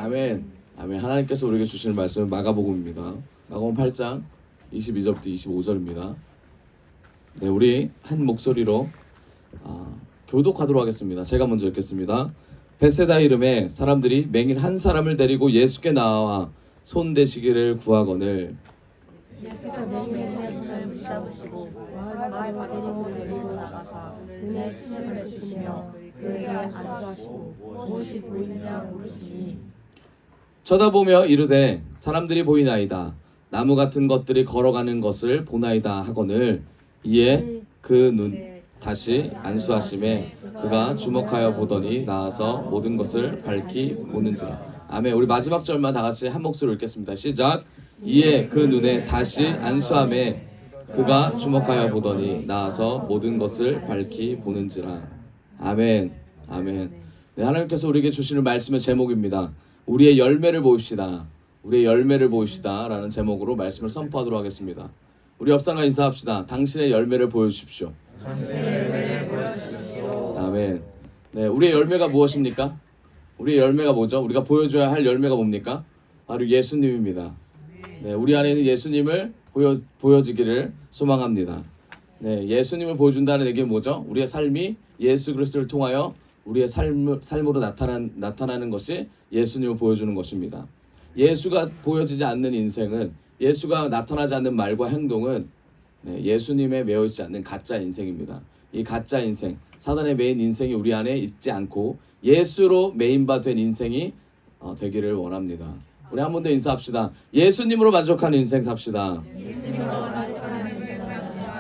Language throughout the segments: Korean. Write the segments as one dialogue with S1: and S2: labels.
S1: 아멘. 아멘. 하나님께서 우리에게 주시는 말씀은 마가복음입니다. 마가복음 8장 22절부터 25절입니다. 네, 우리 한 목소리로 교독하도록 하겠습니다. 제가 먼저 읽겠습니다. 베세다 이름에 사람들이 맹인 한 사람을 데리고 예수께 나와 손대시기를 구하거늘.
S2: 예수께서 맹인의 손을 붙잡으시고 마을 밖으로 데리고 나가사 눈에 침을 내주시며 그에게 안수하시고 무엇이 보이느냐 물으시니
S1: 쳐다보며 이르되 사람들이 보이나이다. 나무 같은 것들이 걸어가는 것을 보나이다 하거늘. 이에 그 눈 다시 안수하심에 그가 주목하여 보더니 나아서 모든 것을 밝히 보는지라. 아멘. 우리 마지막 절만 다 같이 한 목소리로 읽겠습니다. 시작. 이에 그 눈에 다시 안수함에 그가 주목하여 보더니 나아서 모든 것을 밝히 보는지라. 아멘. 아멘. 네, 하나님께서 우리에게 주시는 말씀의 제목입니다. 우리의 열매를 보입시다. 우리의 열매를 보입시다 라는 제목으로 말씀을 선포하도록 하겠습니다. 우리 옆사람과 인사합시다. 당신의 열매를 보여주십시오.
S2: 당신의 열매를 보여주십시오.
S1: 아멘. 네, 우리의 열매가 무엇입니까? 우리의 열매가 뭐죠? 우리가 보여줘야 할 열매가 뭡니까? 바로 예수님입니다. 네, 우리 안에 있는 예수님을 보여지기를 소망합니다. 네, 예수님을 보여준다는 얘기는 뭐죠? 우리의 삶이 예수 그리스도를 통하여 우리의 삶으로 나타나는 것이 예수님을 보여주는 것입니다. 예수가 보여지지 않는 인생은, 예수가 나타나지 않는 말과 행동은 예수님에 매여 있지 않는 가짜 인생입니다. 이 가짜 인생, 사단의 메인 인생이 우리 안에 있지 않고 예수로 메인바 된 인생이 되기를 원합니다. 우리 한 번 더 인사합시다. 예수님으로 만족하는 인생 삽시다.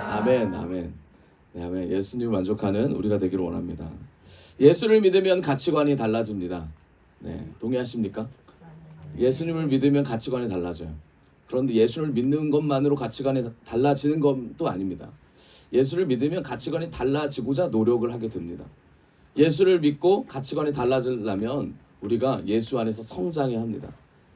S1: 아멘, 아멘. 네, 아멘. 예수님을 만족하는 우리가 되기를 원합니다. 예수를 믿으면 가치관이 달라집니다. 네, 동의하십니까? 예수님을 믿으면 가치관이 달라져요. 그런데 예수를 믿는 것만으로 가치관이 달라지는 것도 아닙니다. 예수를 믿으면 가치관이 달라지고자 노력을 하게 됩니다. 예수를 믿고 가치관이 달라지려면 우리가 예수 안에서 성장해야 합니다.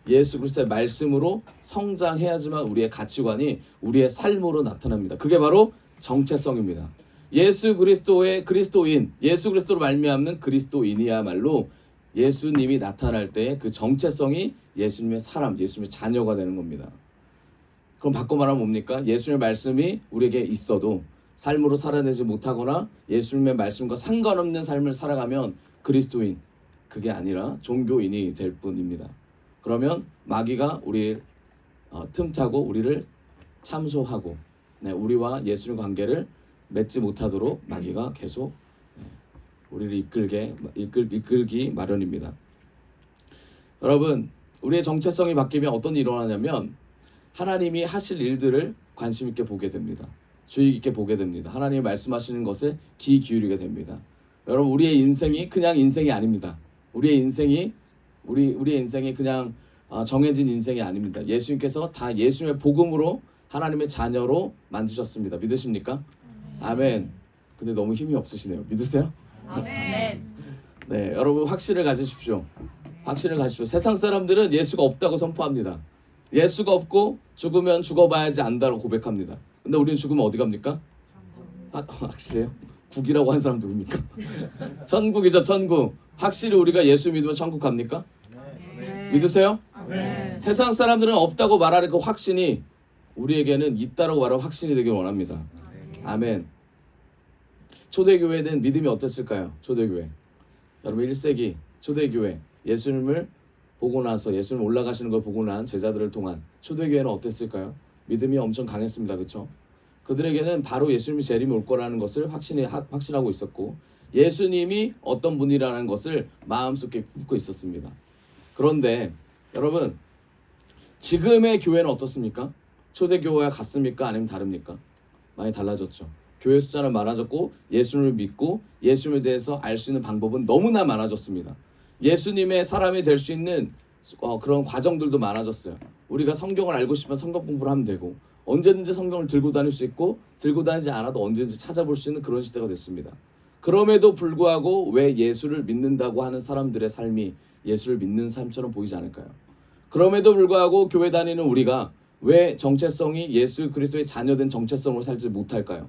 S1: 예수 그리스도의 말씀으로 성장해야지만 우리의 가치관이 우리의 삶으로 나타납니다. 그게 바로 정체성입니다. 예수 그리스도의 그리스도인, 예수 그리스도로 말미암는 그리스도인이야말로 예수님이 나타날 때 그 정체성이 예수님의 사람, 예수님의 자녀가 되는 겁니다. 그럼 바꿔 말하면 뭡니까? 예수님의 말씀이 우리에게 있어도 삶으로 살아내지 못하거나 예수님의 말씀과 상관없는 삶을 살아가면 그리스도인, 그게 아니라 종교인이 될 뿐입니다. 그러면 마귀가 우리를 틈타고 우리를 참소하고 우리와 예수님 관계를 맺지 못하도록 마귀가 계속 우리를 이끌기 마련입니다. 여러분, 우리의 정체성이 바뀌면 어떤 일이 일어나냐면 하나님이 하실 일들을 관심 있게 보게 됩니다. 주의 깊게 보게 됩니다. 하나님이 말씀하시는 것에 귀 기울이게 됩니다. 여러분, 우리의 인생이 그냥 인생이 아닙니다. 우리의 인생이 그냥 정해진 인생이 아닙니다. 예수님께서 다 예수님의 복음으로 하나님의 자녀로 만드셨습니다. 믿으십니까? 아멘. 근데 너무 힘이 없으시네요. 믿으세요?
S2: 아멘.
S1: 네, 여러분 확신을 가지십시오. 확신을 가지십시오. 세상 사람들은 예수가 없다고 선포합니다. 예수가 없고 죽으면 죽어봐야지 안다고 고백합니다. 근데 우리는 죽으면 어디 갑니까? 확실해요? 국이라고 한 사람 누굽니까? 천국이죠, 천국. 확실히 우리가 예수 믿으면 천국 갑니까? 믿으세요?
S2: 네.
S1: 세상 사람들은 없다고 말하는 그 확신이 우리에게는 있다라고 말하는 확신이 되길 원합니다. 아멘. 초대교회는 믿음이 어땠을까요? 초대교회. 여러분 1세기 초대교회 예수님을 보고 나서 예수님 올라가시는 걸 보고 난 제자들을 통한 초대교회는 어땠을까요? 믿음이 엄청 강했습니다. 그렇죠? 그들에게는 바로 예수님이 재림이 올 거라는 것을 확신하고 있었고 예수님이 어떤 분이라는 것을 마음속에 품고 있었습니다. 그런데 여러분 지금의 교회는 어떻습니까? 초대교회와 같습니까? 아니면 다릅니까? 많이 달라졌죠. 교회 숫자는 많아졌고 예수님을 믿고 예수님에 대해서 알 수 있는 방법은 너무나 많아졌습니다. 예수님의 사람이 될 수 있는 그런 과정들도 많아졌어요. 우리가 성경을 알고 싶으면 성경 공부를 하면 되고 언제든지 성경을 들고 다닐 수 있고 들고 다니지 않아도 언제든지 찾아볼 수 있는 그런 시대가 됐습니다. 그럼에도 불구하고 왜 예수를 믿는다고 하는 사람들의 삶이 예수를 믿는 삶처럼 보이지 않을까요? 그럼에도 불구하고 교회 다니는 우리가 왜 정체성이 예수 그리스도의 자녀된 정체성으로 살지 못할까요?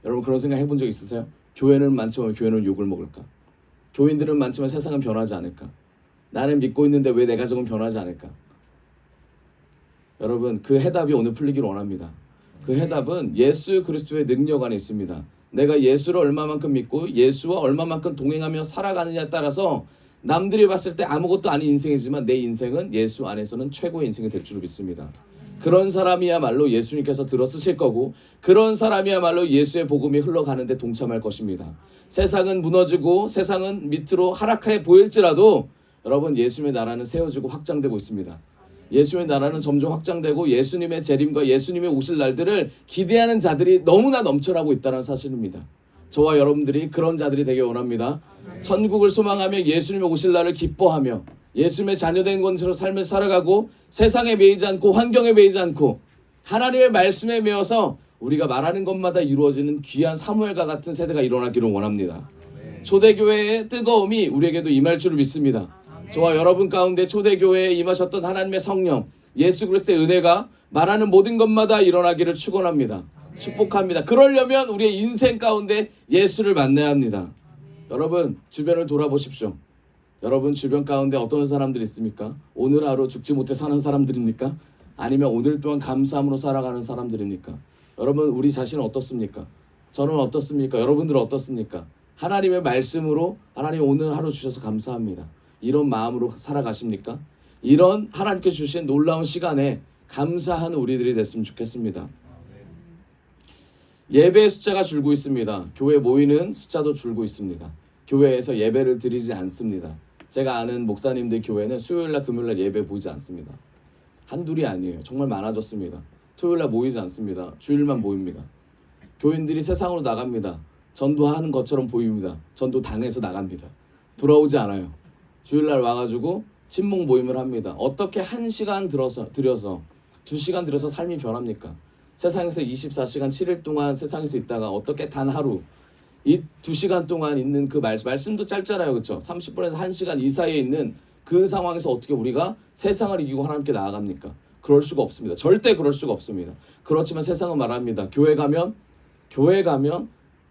S1: 여러분 그런 생각 해본 적 있으세요? 교회는 많지만 교회는 욕을 먹을까? 교인들은 많지만 세상은 변하지 않을까? 나는 믿고 있는데 왜 내 가정은 변하지 않을까? 여러분, 그 해답이 오늘 풀리기를 원합니다. 그 해답은 예수 그리스도의 능력 안에 있습니다. 내가 예수를 얼마만큼 믿고 예수와 얼마만큼 동행하며 살아가느냐에 따라서 남들이 봤을 때 아무것도 아닌 인생이지만 내 인생은 예수 안에서는 최고의 인생이 될 줄 믿습니다. 그런 사람이야말로 예수님께서 들어 쓰실 거고, 그런 사람이야말로 예수의 복음이 흘러가는데 동참할 것입니다. 세상은 무너지고 세상은 밑으로 하락해 보일지라도 여러분, 예수님의 나라는 세워지고 확장되고 있습니다. 예수님의 나라는 점점 확장되고 예수님의 재림과 예수님의 오실 날들을 기대하는 자들이 너무나 넘쳐나고 있다는 사실입니다. 저와 여러분들이 그런 자들이 되길 원합니다. 천국을 소망하며 예수님의 오실 날을 기뻐하며 예수님의 자녀된 것처럼 삶을 살아가고 세상에 매이지 않고 환경에 매이지 않고 하나님의 말씀에 매여서 우리가 말하는 것마다 이루어지는 귀한 사무엘과 같은 세대가 일어나기를 원합니다. 초대교회의 뜨거움이 우리에게도 임할 줄을 믿습니다. 저와 여러분 가운데 초대교회에 임하셨던 하나님의 성령, 예수 그리스도의 은혜가 말하는 모든 것마다 일어나기를 축원합니다. 축복합니다. 그러려면 우리의 인생 가운데 예수를 만나야 합니다. 여러분, 주변을 돌아보십시오. 여러분 주변 가운데 어떤 사람들이 있습니까? 오늘 하루 죽지 못해 사는 사람들입니까? 아니면 오늘 동안 감사함으로 살아가는 사람들입니까? 여러분, 우리 자신은 어떻습니까? 저는 어떻습니까? 여러분들은 어떻습니까? 하나님의 말씀으로 하나님 오늘 하루 주셔서 감사합니다. 이런 마음으로 살아가십니까? 이런 하나님께 주신 놀라운 시간에 감사하는 우리들이 됐으면 좋겠습니다. 예배의 숫자가 줄고 있습니다. 교회 모이는 숫자도 줄고 있습니다. 교회에서 예배를 드리지 않습니다. 제가 아는 목사님들 교회는 수요일날 금요일날 예배 보이지 않습니다. 한둘이 아니에요. 정말 많아졌습니다. 토요일날 모이지 않습니다. 주일만 모입니다. 교인들이 세상으로 나갑니다. 전도하는 것처럼 보입니다. 전도 당해서 나갑니다. 돌아오지 않아요. 주일날 와가지고 친목 모임을 합니다. 어떻게 1시간 들여서 2시간 들여서 삶이 변합니까? 세상에서 24시간 7일 동안 세상에서 있다가 어떻게 단 하루 이 2시간 동안 있는 그 말씀도 짧잖아요. 그렇죠? 30분에서 1시간 이 사이에 있는 그 상황에서 어떻게 우리가 세상을 이기고 하나님께 나아갑니까? 그럴 수가 없습니다. 절대 그럴 수가 없습니다. 그렇지만 세상은 말합니다. 교회 가면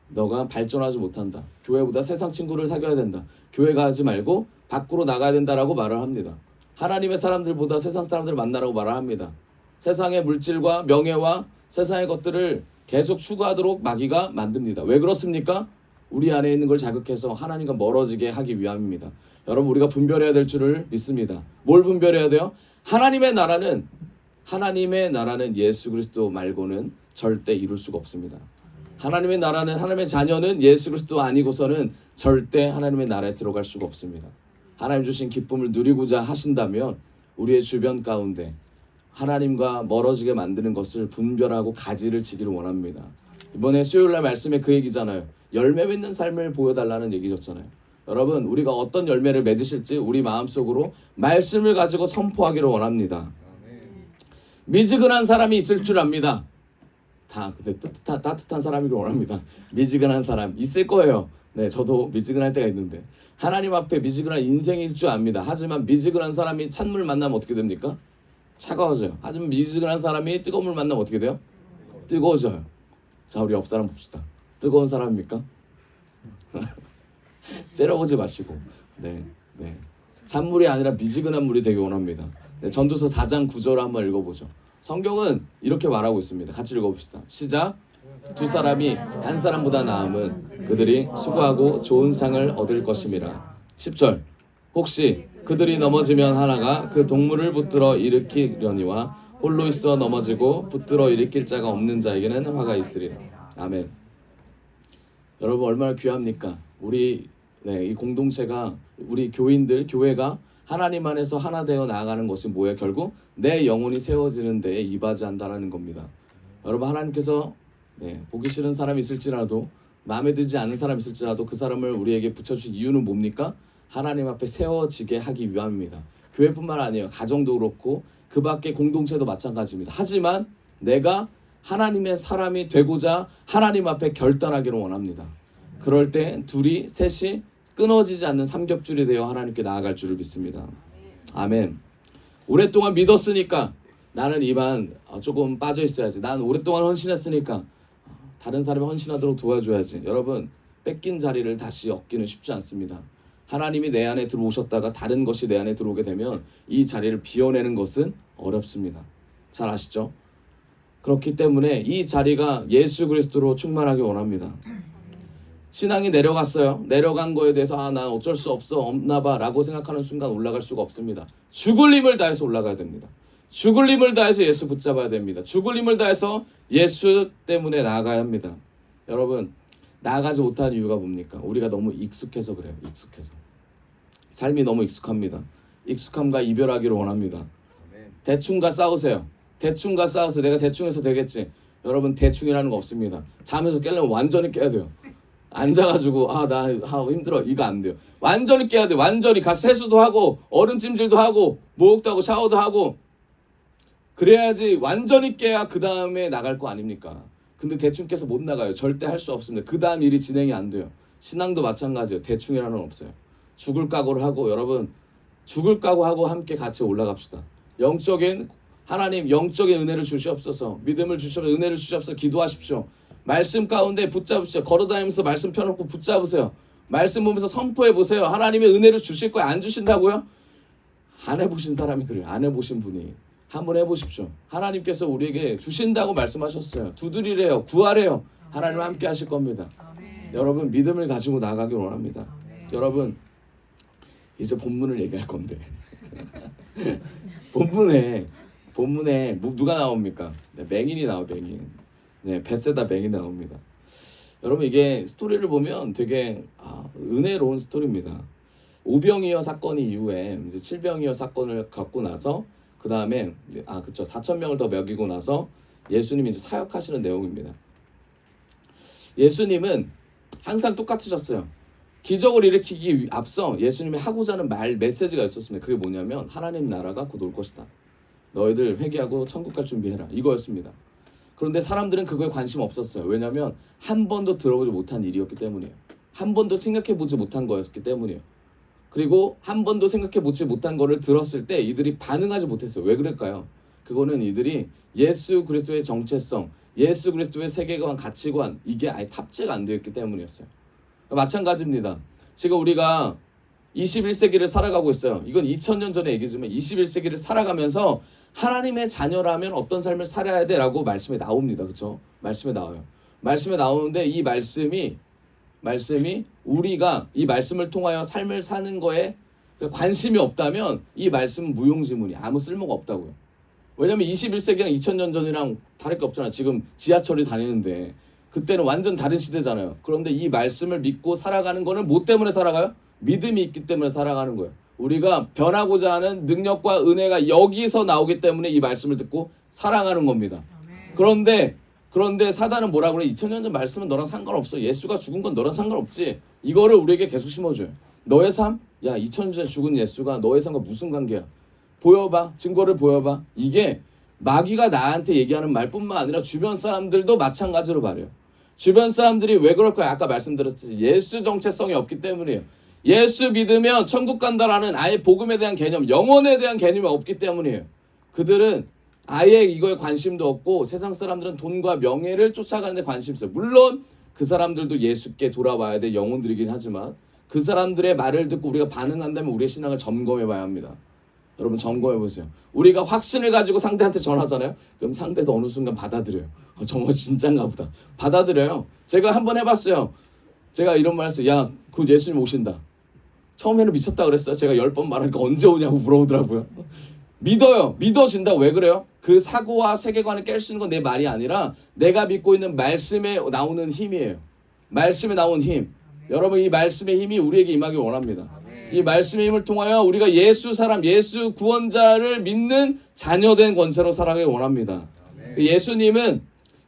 S1: 너가 발전하지 못한다. 교회보다 세상 친구를 사귀어야 된다. 교회 가지 말고 밖으로 나가야 된다라고 말을 합니다. 하나님의 사람들보다 세상 사람들을 만나라고 말을 합니다. 세상의 물질과 명예와 세상의 것들을 계속 추구하도록 마귀가 만듭니다. 왜 그렇습니까? 우리 안에 있는 걸 자극해서 하나님과 멀어지게 하기 위함입니다. 여러분, 우리가 분별해야 될 줄을 믿습니다. 뭘 분별해야 돼요? 하나님의 나라는 예수 그리스도 말고는 절대 이룰 수가 없습니다. 하나님의 나라는, 하나님의 자녀는 예수 그리스도 아니고서는 절대 하나님의 나라에 들어갈 수가 없습니다. 하나님 주신 기쁨을 누리고자 하신다면 우리의 주변 가운데 하나님과 멀어지게 만드는 것을 분별하고 가지를 지기를 원합니다. 이번에 수요일날 말씀에 그 얘기잖아요. 열매 맺는 삶을 보여달라는 얘기였잖아요. 여러분, 우리가 어떤 열매를 맺으실지 우리 마음속으로 말씀을 가지고 선포하기를 원합니다. 미지근한 사람이 있을 줄 압니다. 근데 따뜻한 사람이길 원합니다. 미지근한 사람 있을 거예요. 네, 저도 미지근할 때가 있는데 하나님 앞에 미지근한 인생일 줄 압니다. 하지만 미지근한 사람이 찬물 만나면 어떻게 됩니까? 차가워져요. 하지만 미지근한 사람이 뜨거운 물 만나면 어떻게 돼요? 뜨거워져요. 자, 우리 옆 사람 봅시다. 뜨거운 사람입니까? 째려보지 마시고. 네. 찬물이 아니라 미지근한 물이 되기 원합니다. 네, 전도서 4장 9절을 한번 읽어보죠. 성경은 이렇게 말하고 있습니다. 같이 읽어봅시다. 시작. 두 사람이 한 사람보다 나음은 그들이 수고하고 좋은 상을 얻을 것임이라. 10절. 혹시 그들이 넘어지면 하나가 그 동물을 붙들어 일으키려니와 홀로 있어 넘어지고 붙들어 일으킬 자가 없는 자에게는 화가 있으리라. 아멘. 여러분, 얼마나 귀합니까? 우리 이 공동체가, 우리 교인들, 교회가 하나님 안에서 하나 되어 나아가는 것이 뭐예요? 결국 내 영혼이 세워지는 데에 이바지한다는 겁니다. 여러분, 하나님께서 보기 싫은 사람이 있을지라도, 마음에 들지 않는 사람이 있을지라도 그 사람을 우리에게 붙여주신 이유는 뭡니까? 하나님 앞에 세워지게 하기 위함입니다. 교회뿐만 아니에요. 가정도 그렇고 그 밖에 공동체도 마찬가지입니다. 하지만 내가 하나님의 사람이 되고자 하나님 앞에 결단하기를 원합니다. 그럴 때 둘이 셋이 끊어지지 않는 삼겹줄이 되어 하나님께 나아갈 줄을 믿습니다. 아멘. 오랫동안 믿었으니까 나는 이만 조금 빠져 있어야지. 난 오랫동안 헌신했으니까 다른 사람이 헌신하도록 도와줘야지. 여러분, 뺏긴 자리를 다시 얻기는 쉽지 않습니다. 하나님이 내 안에 들어오셨다가 다른 것이 내 안에 들어오게 되면 이 자리를 비워내는 것은 어렵습니다. 잘 아시죠? 그렇기 때문에 이 자리가 예수 그리스도로 충만하기 원합니다. 신앙이 내려갔어요. 내려간 거에 대해서 난 어쩔 수 없나 봐 라고 생각하는 순간 올라갈 수가 없습니다. 죽을 힘을 다해서 올라가야 됩니다. 죽을 힘을 다해서 예수 붙잡아야 됩니다. 죽을 힘을 다해서 예수 때문에 나아가야 합니다. 여러분, 나아가지 못하는 이유가 뭡니까? 우리가 너무 익숙해서 그래요. 익숙해서. 삶이 너무 익숙합니다. 익숙함과 이별하기를 원합니다. 대충과 싸우세요. 대충과 싸우세요. 내가 대충 해서 되겠지. 여러분, 대충이라는 거 없습니다. 잠에서 깨려면 완전히 깨야 돼요. 앉아가지고 나 힘들어 이거 안 돼요. 완전히 깨야 돼요. 완전히 세수도 하고 얼음찜질도 하고 목욕도 하고 샤워도 하고 그래야지 완전히 깨야 그 다음에 나갈 거 아닙니까? 근데 대충 깨서 못 나가요. 절대 할 수 없습니다. 그 다음 일이 진행이 안 돼요. 신앙도 마찬가지예요. 대충이라는 건 없어요. 죽을 각오를 하고 여러분 죽을 각오하고 함께 같이 올라갑시다. 하나님 영적인 은혜를 주시옵소서. 믿음을 주시옵소서. 은혜를 주시옵소서. 기도하십시오. 말씀 가운데 붙잡으시죠. 걸어다니면서 말씀 펴놓고 붙잡으세요. 말씀 보면서 선포해보세요. 하나님의 은혜를 주실 거예요. 안 주신다고요? 안 해보신 사람이 그래요. 안 해보신 분이. 한번 해보십시오. 하나님께서 우리에게 주신다고 말씀하셨어요. 두드리래요. 구하래요. 하나님 함께 하실 겁니다. 여러분 믿음을 가지고 나가길 원합니다. 여러분 이제 본문을 얘기할 건데 본문에 누가 나옵니까? 네, 맹인이 나와요. 맹인. 네, 벳세다 맹인이 나옵니다. 여러분 이게 스토리를 보면 되게 은혜로운 스토리입니다. 오병이어 사건 이후에 이제 칠병이어 사건을 갖고 나서 그 다음에 4,000명을 더 먹이고 나서 예수님이 이제 사역하시는 내용입니다. 예수님은 항상 똑같으셨어요. 기적을 일으키기 앞서 예수님이 하고자 하는 메시지가 있었습니다. 그게 뭐냐면 하나님 나라가 곧 올 것이다. 너희들 회개하고 천국 갈 준비해라. 이거였습니다. 그런데 사람들은 그거에 관심 없었어요. 왜냐하면 한 번도 들어보지 못한 일이었기 때문이에요. 한 번도 생각해보지 못한 거였기 때문이에요. 그리고 한 번도 생각해보지 못한 거를 들었을 때 이들이 반응하지 못했어요. 왜 그럴까요? 그거는 이들이 예수 그리스도의 정체성, 예수 그리스도의 세계관, 가치관 이게 아예 탑재가 안 되었기 때문이었어요. 마찬가지입니다. 지금 우리가 21세기를 살아가고 있어요. 이건 2000년 전의 얘기지만 21세기를 살아가면서 하나님의 자녀라면 어떤 삶을 살아야 돼 라고 말씀에 나옵니다. 그렇죠? 말씀에 나와요. 말씀에 나오는데 이 말씀이 우리가 이 말씀을 통하여 삶을 사는 거에 관심이 없다면 이 말씀은 무용지물이 아무 쓸모가 없다고요. 왜냐면 21세기랑 2000년 전이랑 다를 게 없잖아요. 지금 지하철이 다니는데 그때는 완전 다른 시대잖아요. 그런데 이 말씀을 믿고 살아가는 거는 뭐 때문에 살아가요? 믿음이 있기 때문에 살아가는 거예요. 우리가 변하고자 하는 능력과 은혜가 여기서 나오기 때문에 이 말씀을 듣고 살아가는 겁니다. 그런데 사단은 뭐라고 그래? 2000년 전 말씀은 너랑 상관없어. 예수가 죽은 건 너랑 상관없지. 이거를 우리에게 계속 심어줘요. 너의 삶? 야 2000년 전에 죽은 예수가 너의 삶과 무슨 관계야? 보여봐. 증거를 보여봐. 이게 마귀가 나한테 얘기하는 말뿐만 아니라 주변 사람들도 마찬가지로 말해요. 주변 사람들이 왜 그럴까요? 아까 말씀드렸듯이 예수 정체성이 없기 때문이에요. 예수 믿으면 천국 간다라는 아예 복음에 대한 개념, 영혼에 대한 개념이 없기 때문이에요. 그들은 아예 이거에 관심도 없고 세상 사람들은 돈과 명예를 쫓아가는 데 관심이 있어요. 물론 그 사람들도 예수께 돌아와야 될 영혼들이긴 하지만 그 사람들의 말을 듣고 우리가 반응한다면 우리의 신앙을 점검해 봐야 합니다. 여러분 점검해 보세요. 우리가 확신을 가지고 상대한테 전하잖아요. 그럼 상대도 어느 순간 받아들여요. 정말 진짠가 보다. 받아들여요. 제가 한번 해봤어요. 제가 이런 말 했어요. 야, 그 예수님 오신다. 처음에는 미쳤다 그랬어요. 제가 10번 말하니까 언제 오냐고 물어보더라고요. 믿어요. 믿어진다고. 왜 그래요? 그 사고와 세계관을 깰 수 있는 건 내 말이 아니라 내가 믿고 있는 말씀에 나오는 힘이에요. 말씀에 나온 힘. 여러분 이 말씀의 힘이 우리에게 임하길 원합니다. 이 말씀의 힘을 통하여 우리가 예수 구원자를 믿는 자녀된 권세로 살아가길 원합니다. 예수님은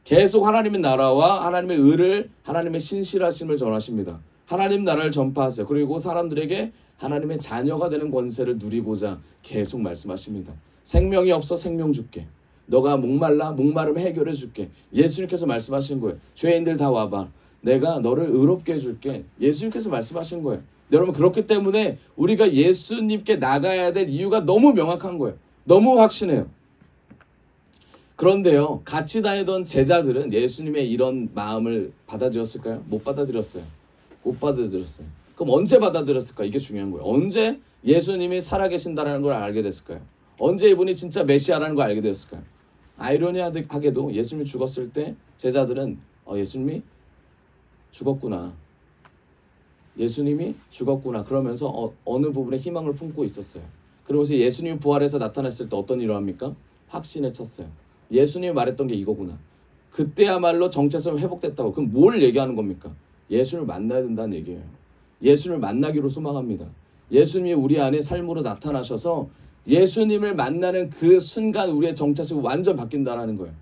S1: 계속 하나님의 나라와 하나님의 의를, 하나님의 신실하심을 전하십니다. 하나님 나라를 전파하세요. 그리고 사람들에게 하나님의 자녀가 되는 권세를 누리고자 계속 말씀하십니다. 생명이 없어 생명 줄게. 너가 목마르면 해결해 줄게. 예수님께서 말씀하신 거예요. 죄인들 다 와봐. 내가 너를 의롭게 해줄게. 예수님께서 말씀하신 거예요. 여러분 그렇기 때문에 우리가 예수님께 나가야 될 이유가 너무 명확한 거예요. 너무 확신해요. 그런데요, 같이 다니던 제자들은 예수님의 이런 마음을 받아들였을까요? 못 받아들였어요. 못 받아들였어요. 그럼 언제 받아들였을까? 이게 중요한 거예요. 언제 예수님이 살아계신다는 걸 알게 됐을까요? 언제 이분이 진짜 메시아라는 걸 알게 됐을까요? 아이러니하게도 예수님이 죽었을 때 제자들은 예수님이 죽었구나. 예수님이 죽었구나. 그러면서 어느 부분에 희망을 품고 있었어요. 그러고서 예수님이 부활해서 나타났을 때 어떤 일을 합니까? 확신에 찼어요. 예수님이 말했던 게 이거구나. 그때야말로 정체성이 회복됐다고. 그럼 뭘 얘기하는 겁니까? 예수님을 만나야 된다는 얘기예요. 예수님을 만나기로 소망합니다. 예수님이 우리 안에 삶으로 나타나셔서 예수님을 만나는 그 순간 우리의 정체성이 완전 바뀐다는 거예요.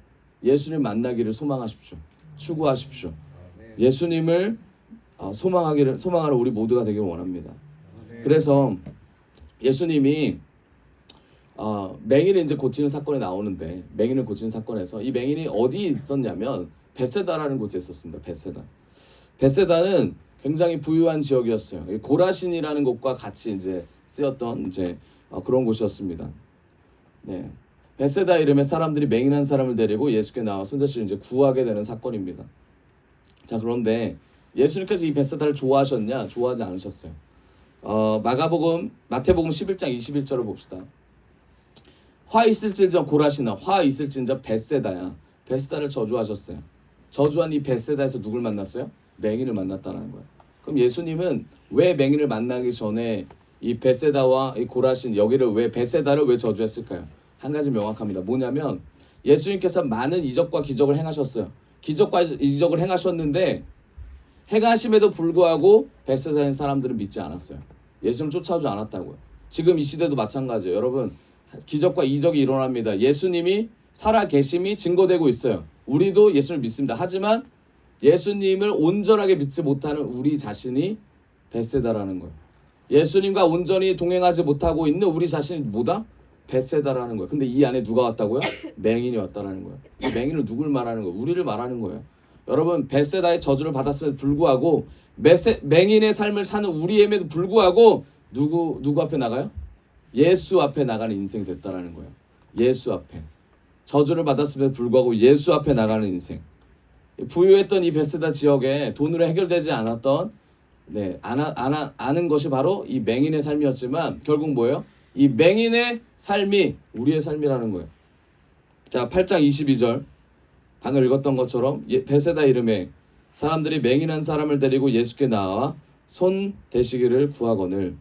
S1: 예수님을 만나기를 소망하십시오. 추구하십시오. 예수님을 소망하러 우리 모두가 되길 원합니다. 그래서 예수님이 맹인을 이제 고치는 사건이 나오는데, 맹인을 고치는 사건에서 이 맹인이 어디에 있었냐면 베세다라는 곳에 있었습니다. 베세다는 굉장히 부유한 지역이었어요. 고라신이라는 곳과 같이 이제 쓰였던 그런 곳이었습니다. 네. 베세다 이름의 사람들이 맹인한 사람을 데리고 예수께 나와 손자씨를 이제 구하게 되는 사건입니다. 자, 그런데 예수님께서 이 베세다를 좋아하셨냐? 좋아하지 않으셨어요. 마태복음 11장 21절을 봅시다. 화 있을진저 고라시나, 화 있을진저 베세다야. 베세다를 저주하셨어요. 저주한 이 베세다에서 누굴 만났어요? 맹인을 만났다는 거예요. 그럼 예수님은 왜 맹인을 만나기 전에 이 베세다와 이 고라신 여기를 왜 베세다를 왜 저주했을까요? 한 가지 명확합니다. 뭐냐면 예수님께서 많은 이적과 기적을 행하셨어요. 기적과 이적을 행하셨는데 행하심에도 불구하고 베세다인 사람들은 믿지 않았어요. 예수님을 쫓아오지 않았다고요. 지금 이 시대도 마찬가지예요. 여러분, 기적과 이적이 일어납니다. 예수님이 살아계심이 증거되고 있어요. 우리도 예수님을 믿습니다. 하지만 예수님을 온전하게 믿지 못하는 우리 자신이 베세다라는 거예요. 예수님과 온전히 동행하지 못하고 있는 우리 자신이 뭐다? 베세다라는 거예요. 근데 이 안에 누가 왔다고요? 맹인이 왔다라는 거예요. 이 맹인을 누굴 말하는 거예요? 우리를 말하는 거예요. 여러분, 베세다의 저주를 받았음에도 불구하고 맹인의 삶을 사는 우리에도 불구하고 누구 앞에 나가요? 예수 앞에 나가는 인생이 됐다라는 거예요. 예수 앞에. 저주를 받았음에도 불구하고 예수 앞에 나가는 인생. 부유했던 이 베세다 지역에 돈으로 해결되지 않았던 아는 것이 바로 이 맹인의 삶이었지만 결국 뭐예요? 이 맹인의 삶이 우리의 삶이라는 거예요. 자, 8장 22절 방금 읽었던 것처럼 베세다 이름에 사람들이 맹인한 사람을 데리고 예수께 나와 손 대시기를 구하거늘.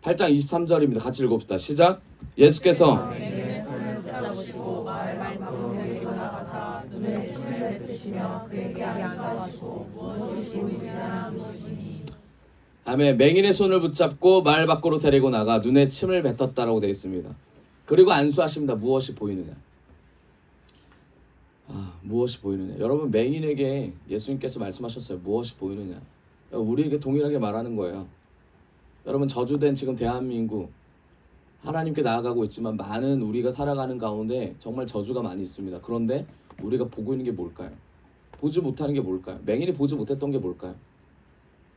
S1: 8장 23절입니다. 같이 읽읍시다. 시작. 예수께서
S2: 맹인의 손을 붙잡으시고 마을 밖으로 데리고 나가사 눈에 침을 뱉으시며 그에게 안수하시고 무엇이 보이느냐 물으시니.
S1: 아멘. 맹인의 손을 붙잡고 마을 밖으로 데리고 나가 눈에 침을 뱉었다라고 되어 있습니다. 그리고 안수하십니다. 무엇이 보이느냐? 무엇이 보이느냐? 여러분, 맹인에게 예수님께서 말씀하셨어요. 무엇이 보이느냐? 우리에게 동일하게 말하는 거예요. 여러분, 저주된 지금 대한민국 하나님께 나아가고 있지만 많은 우리가 살아가는 가운데 정말 저주가 많이 있습니다. 그런데 우리가 보고 있는 게 뭘까요? 보지 못하는 게 뭘까요? 맹인이 보지 못했던 게 뭘까요?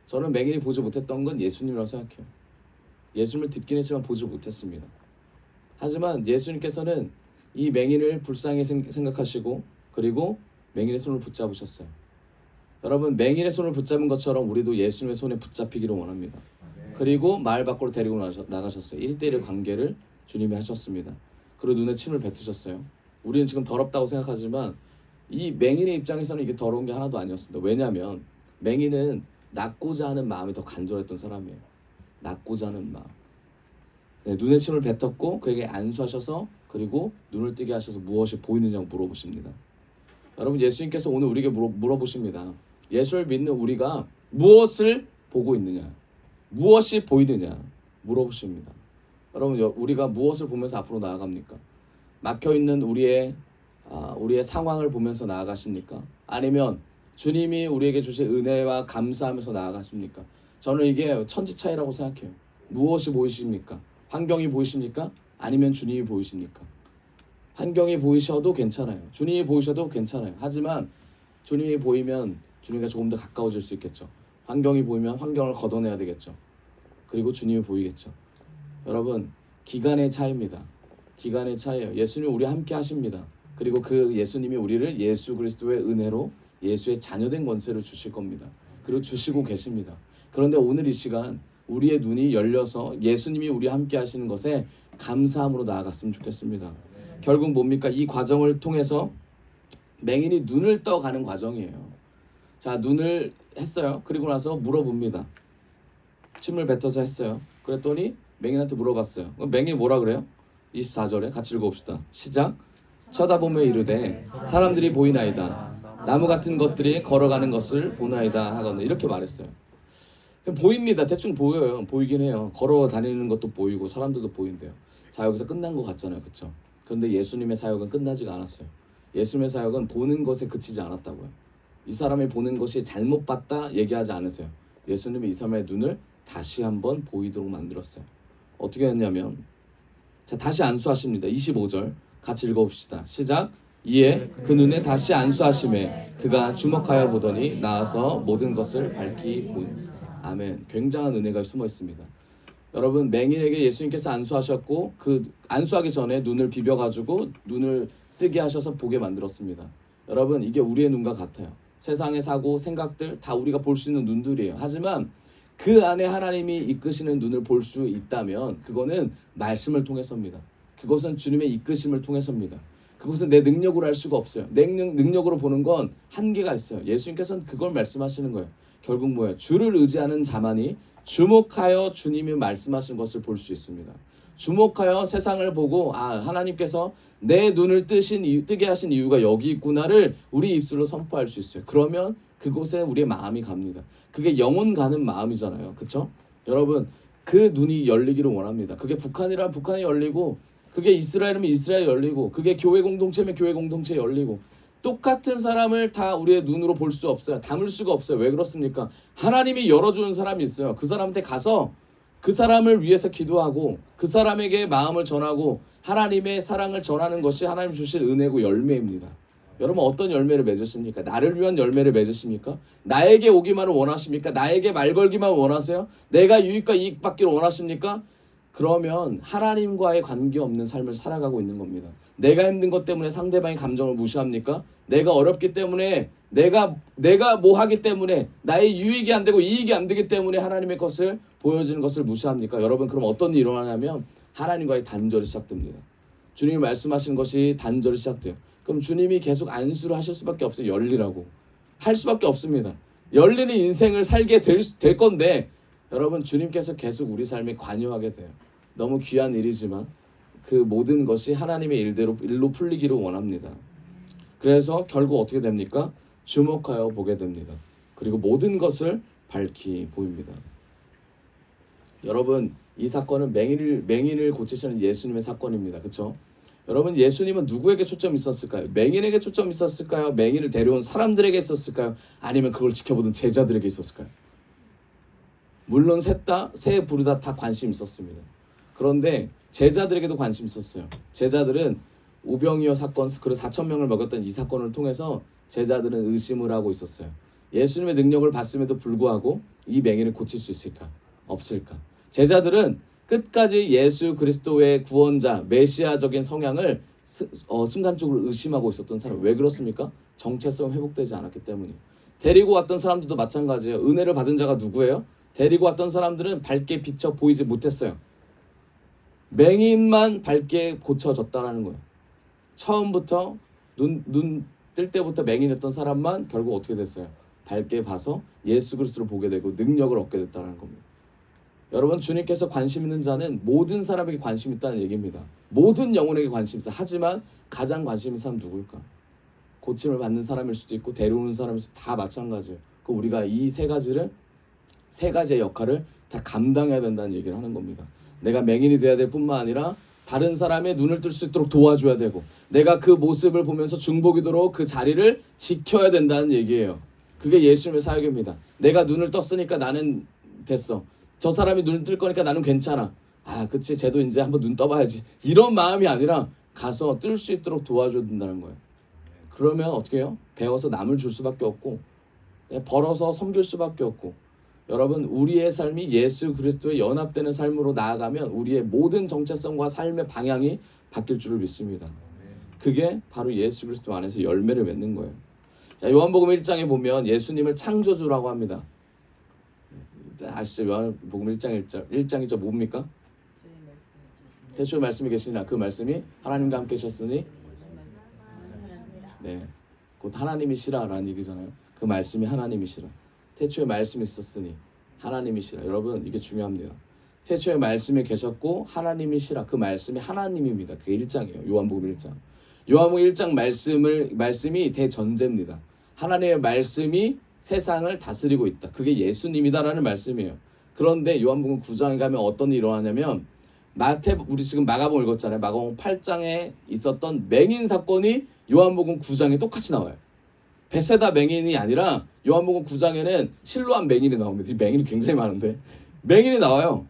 S1: 저는 맹인이 보지 못했던 건 예수님이라고 생각해요. 예수님을 듣긴 했지만 보지 못했습니다. 하지만 예수님께서는 이 맹인을 불쌍히 생각하시고 그리고 맹인의 손을 붙잡으셨어요. 여러분, 맹인의 손을 붙잡은 것처럼 우리도 예수님의 손에 붙잡히기를 원합니다. 그리고 마을 밖으로 데리고 나가셨어요. 1대1의 관계를 주님이 하셨습니다. 그리고 눈에 침을 뱉으셨어요. 우리는 지금 더럽다고 생각하지만 이 맹인의 입장에서는 이게 더러운 게 하나도 아니었습니다. 왜냐하면 맹인은 낫고자 하는 마음이 더 간절했던 사람이에요. 낫고자 하는 마음. 눈에 침을 뱉었고 그에게 안수하셔서 그리고 눈을 뜨게 하셔서 무엇이 보이느냐고 물어보십니다. 여러분, 예수님께서 오늘 우리에게 물어보십니다. 예수를 믿는 우리가 무엇을 보고 있느냐? 무엇이 보이느냐? 물어보십니다. 여러분, 우리가 무엇을 보면서 앞으로 나아갑니까? 막혀있는 우리의 상황을 보면서 나아가십니까? 아니면 주님이 우리에게 주신 은혜와 감사하면서 나아가십니까? 저는 이게 천지 차이라고 생각해요. 무엇이 보이십니까? 환경이 보이십니까? 아니면 주님이 보이십니까? 환경이 보이셔도 괜찮아요. 주님이 보이셔도 괜찮아요. 하지만 주님이 보이면 주님과 조금 더 가까워질 수 있겠죠. 환경이 보이면 환경을 걷어내야 되겠죠. 그리고 주님이 보이겠죠. 여러분, 기간의 차이입니다. 기간의 차이예요. 예수님이 우리와 함께 하십니다. 그리고 그 예수님이 우리를 예수 그리스도의 은혜로 예수의 자녀된 권세를 주실 겁니다. 그리고 주시고 계십니다. 그런데 오늘 이 시간 우리의 눈이 열려서 예수님이 우리와 함께 하시는 것에 감사함으로 나아갔으면 좋겠습니다. 결국 뭡니까? 이 과정을 통해서 맹인이 눈을 떠가는 과정이에요. 자, 눈을 했어요. 그리고 나서 물어봅니다. 침을 뱉어서 했어요. 그랬더니 맹인한테 물어봤어요. 그럼 맹인이 뭐라 그래요? 24절에 같이 읽어봅시다. 시작. 쳐다보며 이르되 사람들이 보이나이다. 나무 같은 것들이 걸어가는 것을 보나이다 하거든. 이렇게 말했어요. 보입니다. 대충 보여요. 보이긴 해요. 걸어 다니는 것도 보이고 사람들도 보인대요. 자, 여기서 끝난 것 같잖아요. 그렇죠? 그런데 예수님의 사역은 끝나지가 않았어요. 예수님의 사역은 보는 것에 그치지 않았다고요. 이 사람이 보는 것이 잘못 봤다 얘기하지 않으세요. 예수님이 이 사람의 눈을 다시 한번 보이도록 만들었어요. 어떻게 했냐면, 자, 다시 안수하십니다. 25절 같이 읽어봅시다. 시작. 이에 그 눈에 다시 안수하심에 그가 주목하여 보더니 나아서 모든 것을 밝히 보입니다. 아멘. 굉장한 은혜가 숨어 있습니다. 여러분, 맹인에게 예수님께서 안수하셨고 그 안수하기 전에 눈을 비벼가지고 눈을 뜨게 하셔서 보게 만들었습니다. 여러분, 이게 우리의 눈과 같아요. 세상의 사고, 생각들 다 우리가 볼 수 있는 눈들이에요. 하지만 그 안에 하나님이 이끄시는 눈을 볼 수 있다면 그거는 말씀을 통해서입니다. 그것은 주님의 이끄심을 통해서입니다. 그것은 내 능력으로 할 수가 없어요. 내 능력으로 보는 건 한계가 있어요. 예수님께서는 그걸 말씀하시는 거예요. 결국 뭐예요? 주를 의지하는 자만이 주목하여 주님이 말씀하신 것을 볼 수 있습니다. 주목하여 세상을 보고 하나님께서 내 눈을 뜨게 하신 이유가 여기 있구나를 우리 입술로 선포할 수 있어요. 그러면 그곳에 우리의 마음이 갑니다. 그게 영혼 가는 마음이잖아요. 그렇죠? 여러분, 그 눈이 열리기를 원합니다. 그게 북한이라면 북한이 열리고, 그게 이스라엘이면 이스라엘이 열리고, 그게 교회 공동체면 교회 공동체 열리고, 똑같은 사람을 다 우리의 눈으로 볼 수 없어요. 담을 수가 없어요. 왜 그렇습니까? 하나님이 열어주는 사람이 있어요. 그 사람한테 가서 그 사람을 위해서 기도하고 그 사람에게 마음을 전하고 하나님의 사랑을 전하는 것이 하나님 주실 은혜고 열매입니다. 여러분, 어떤 열매를 맺으십니까? 나를 위한 열매를 맺으십니까? 나에게 오기만을 원하십니까? 나에게 말 걸기만 원하세요? 내가 유익과 이익 받기를 원하십니까? 그러면 하나님과의 관계없는 삶을 살아가고 있는 겁니다. 내가 힘든 것 때문에 상대방의 감정을 무시합니까? 내가 어렵기 때문에 내가 뭐 하기 때문에 나의 유익이 안 되고 이익이 안 되기 때문에 하나님의 것을 보여주는 것을 무시합니까? 여러분, 그럼 어떤 일이 일어나냐면 하나님과의 단절이 시작됩니다. 주님이 말씀하신 것이 단절이 시작돼요. 그럼 주님이 계속 안수를 하실 수밖에 없어요. 열리라고 할 수밖에 없습니다. 열리는 인생을 살게 될 건데, 여러분, 주님께서 계속 우리 삶에 관여하게 돼요. 너무 귀한 일이지만 그 모든 것이 하나님의 일로 풀리기를 원합니다. 그래서 결국 어떻게 됩니까? 주목하여 보게 됩니다. 그리고 모든 것을 밝히 보입니다. 여러분, 이 사건은 맹인을 고치시는 예수님의 사건입니다. 그렇죠? 여러분, 예수님은 누구에게 초점이 있었을까요? 맹인에게 초점이 있었을까요? 맹인을 데려온 사람들에게 있었을까요? 아니면 그걸 지켜보던 제자들에게 있었을까요? 물론 세 부르다 다 관심이 있었습니다. 그런데 제자들에게도 관심이 있었어요. 제자들은 오병이어 사건, 그래서 4,000명을 먹였던 이 사건을 통해서 제자들은 의심을 하고 있었어요. 예수님의 능력을 봤음에도 불구하고 이 맹인을 고칠 수 있을까? 없을까? 제자들은 끝까지 예수 그리스도의 구원자, 메시아적인 성향을 순간적으로 의심하고 있었던 사람. 왜 그렇습니까? 정체성 회복되지 않았기 때문이에요. 데리고 왔던 사람들도 마찬가지예요. 은혜를 받은 자가 누구예요? 데리고 왔던 사람들은 밝게 비쳐 보이지 못했어요. 맹인만 밝게 고쳐졌다라는 거예요. 처음부터 눈 뜰 때부터 맹인했던 사람만 결국 어떻게 됐어요? 밝게 봐서 예수 그리스도를 보게 되고 능력을 얻게 됐다는 겁니다. 여러분, 주님께서 관심 있는 자는 모든 사람에게 관심 있다는 얘기입니다. 모든 영혼에게 관심 있어. 하지만 가장 관심 있는 사람 누굴까? 고침을 받는 사람일 수도 있고 데려오는 사람일 수도, 다 마찬가지예요. 그 우리가 이 세 가지의 역할을 다 감당해야 된다는 얘기를 하는 겁니다. 내가 맹인이 돼야 될 뿐만 아니라 다른 사람의 눈을 뜰 수 있도록 도와줘야 되고, 내가 그 모습을 보면서 중보기도로 그 자리를 지켜야 된다는 얘기예요. 그게 예수님의 사역입니다. 내가 눈을 떴으니까 나는 됐어. 저 사람이 눈을 뜰 거니까 나는 괜찮아. 그치, 쟤도 이제 한번 눈 떠봐야지. 이런 마음이 아니라 가서 뜰 수 있도록 도와줘야 된다는 거예요. 그러면 어떻게 해요? 배워서 남을 줄 수밖에 없고, 벌어서 섬길 수밖에 없고. 여러분, 우리의 삶이 예수 그리스도에 연합되는 삶으로 나아가면 우리의 모든 정체성과 삶의 방향이 바뀔 줄을 믿습니다. 그게 바로 예수 그리스도 안에서 열매를 맺는 거예요. 자, 요한복음 1장에 보면 예수님을 창조주라고 합니다. 아시죠? 요한복음 1장 1장이죠. 뭡니까? 태초에 말씀이 계시나 그 말씀이 하나님과 함께 계셨으니 네, 곧 하나님이시라라는 얘기잖아요. 그 말씀이 하나님이시라. 태초에 말씀이 있었으니 하나님이시라. 여러분 이게 중요합니다. 태초에 말씀이 계셨고 하나님이시라. 그 말씀이 하나님입니다. 그게 1장이에요. 요한복음 1장. 요한복음 1장 말씀이 대전제입니다. 하나님의 말씀이 세상을 다스리고 있다. 그게 예수님이다라는 말씀이에요. 그런데 요한복음 9장에 가면 어떤 일이 일어나냐면 우리 지금 마가복음 읽었잖아요. 마가복음 8장에 있었던 맹인 사건이 요한복음 9장에 똑같이 나와요. 베세다 맹인이 아니라 요한복음 9장에는 실로암 맹인이 나옵니다. 이 맹인이 굉장히 많은데 맹인이 나와요.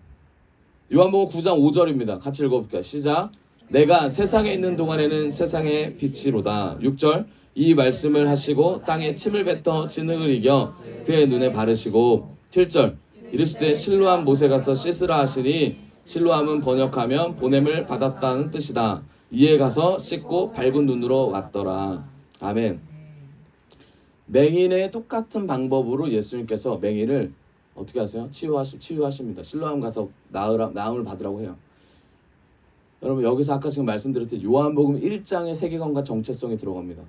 S1: 요한복음 9장 5절입니다. 같이 읽어볼게요. 시작. 내가 세상에 있는 동안에는 세상의 빛이로다. 6절. 이 말씀을 하시고 땅에 침을 뱉어 진흙을 이겨 그의 눈에 바르시고 7절. 이르시되 실로암 못에 가서 씻으라 하시니 실로암은 번역하면 보냄을 받았다는 뜻이다. 이에 가서 씻고 밝은 눈으로 왔더라. 아멘. 맹인의 똑같은 방법으로 예수님께서 맹인을 어떻게 하세요? 치유하십니다. 실로암 가서 나음을 받으라고 해요. 여러분 여기서 아까 지금 말씀드렸듯이 요한복음 1장의 세계관과 정체성이 들어갑니다.